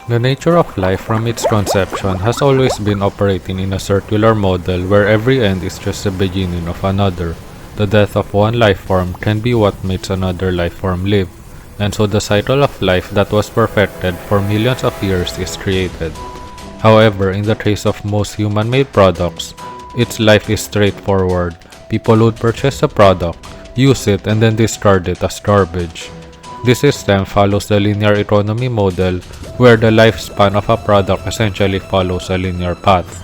The nature of life from its conception has always been operating in a circular model where every end is just the beginning of another. The death of one life form can be what makes another life form live, and so the cycle of life that was perfected for millions of years is created. However, in the case of most human-made products, its life is straightforward. People would purchase a product, use it, and then discard it as garbage. This system follows the linear economy model, where the lifespan of a product essentially follows a linear path.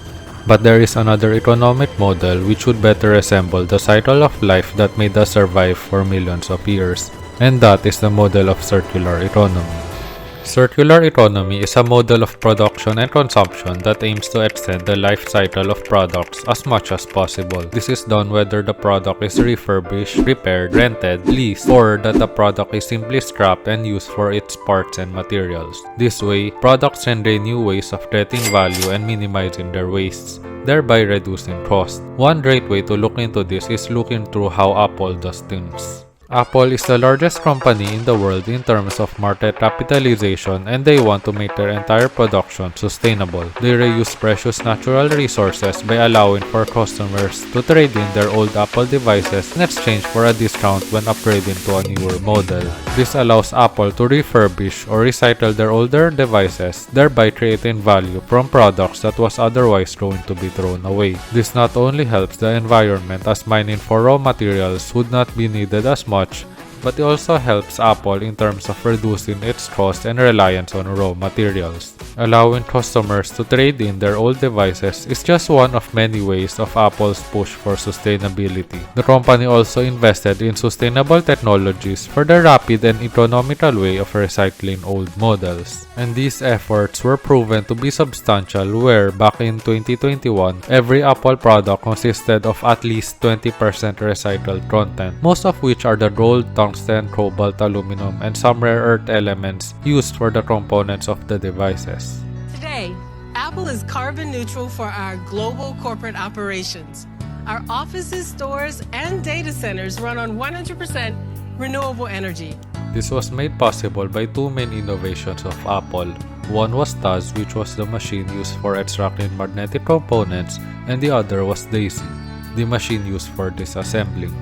But there is another economic model which would better resemble the cycle of life that made us survive for millions of years, and that is the model of circular economy. Circular economy is a model of production and consumption that aims to extend the life cycle of products as much as possible. This is done whether the product is refurbished, repaired, rented, leased, or that the product is simply scrapped and used for its parts and materials. This way, products generate new ways of getting value and minimizing their wastes, thereby reducing cost. One great way to look into this is looking through how Apple does things. Apple is the largest company in the world in terms of market capitalization, and they want to make their entire production sustainable. They reuse precious natural resources by allowing for customers to trade in their old Apple devices in exchange for a discount when upgrading to a newer model. This allows Apple to refurbish or recycle their older devices, thereby creating value from products that was otherwise going to be thrown away. This not only helps the environment, as mining for raw materials would not be needed as much, but it also helps Apple in terms of reducing its cost and reliance on raw materials. Allowing customers to trade in their old devices is just one of many ways of Apple's push for sustainability. The company also invested in sustainable technologies for the rapid and economical way of recycling old models. And these efforts were proven to be substantial, where back in 2021, every Apple product consisted of at least 20% recycled content, most of which are the gold, tungsten, cobalt, aluminum, and some rare earth elements used for the components of the devices. Today, Apple is carbon neutral for our global corporate operations. Our offices, stores, and data centers run on 100% renewable energy. This was made possible by two main innovations of Apple. One was TAS, which was the machine used for extracting magnetic components, and the other was Daisy, the machine used for disassembling.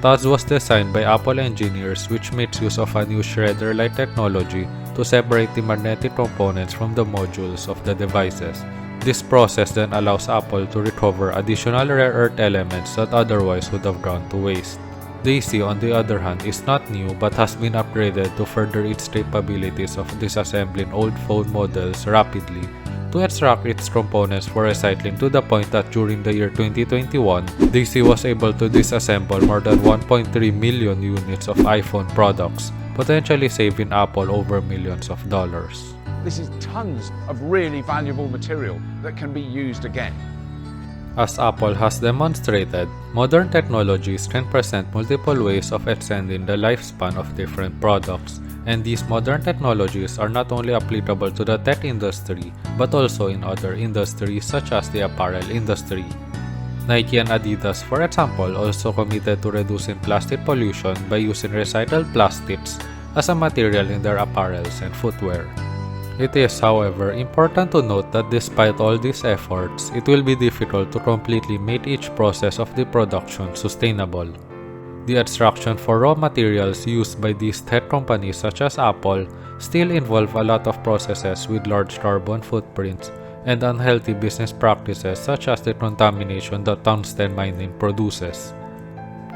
TAS was designed by Apple engineers, which makes use of a new shredder-like technology to separate the magnetic components from the modules of the devices. This process then allows Apple to recover additional rare earth elements that otherwise would have gone to waste. Daisy, on the other hand, is not new but has been upgraded to further its capabilities of disassembling old phone models rapidly to extract its components for recycling, to the point that during the year 2021, Daisy was able to disassemble more than 1.3 million units of iPhone products, potentially saving Apple over millions of dollars. This is tons of really valuable material that can be used again. As Apple has demonstrated, modern technologies can present multiple ways of extending the lifespan of different products, and these modern technologies are not only applicable to the tech industry, but also in other industries such as the apparel industry. Nike and Adidas, for example, also committed to reducing plastic pollution by using recycled plastics as a material in their apparels and footwear. It is, however, important to note that despite all these efforts, it will be difficult to completely make each process of the production sustainable. The extraction for raw materials used by these tech companies such as Apple still involve a lot of processes with large carbon footprints and unhealthy business practices such as the contamination that tungsten mining produces.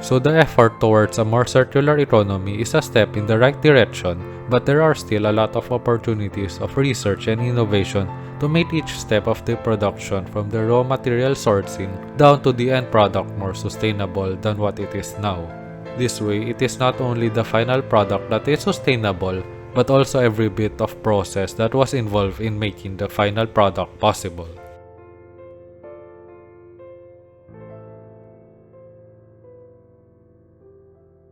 So the effort towards a more circular economy is a step in the right direction, but there are still a lot of opportunities of research and innovation to make each step of the production, from the raw material sourcing down to the end product, more sustainable than what it is now. This way, it is not only the final product that is sustainable, but also every bit of process that was involved in making the final product possible.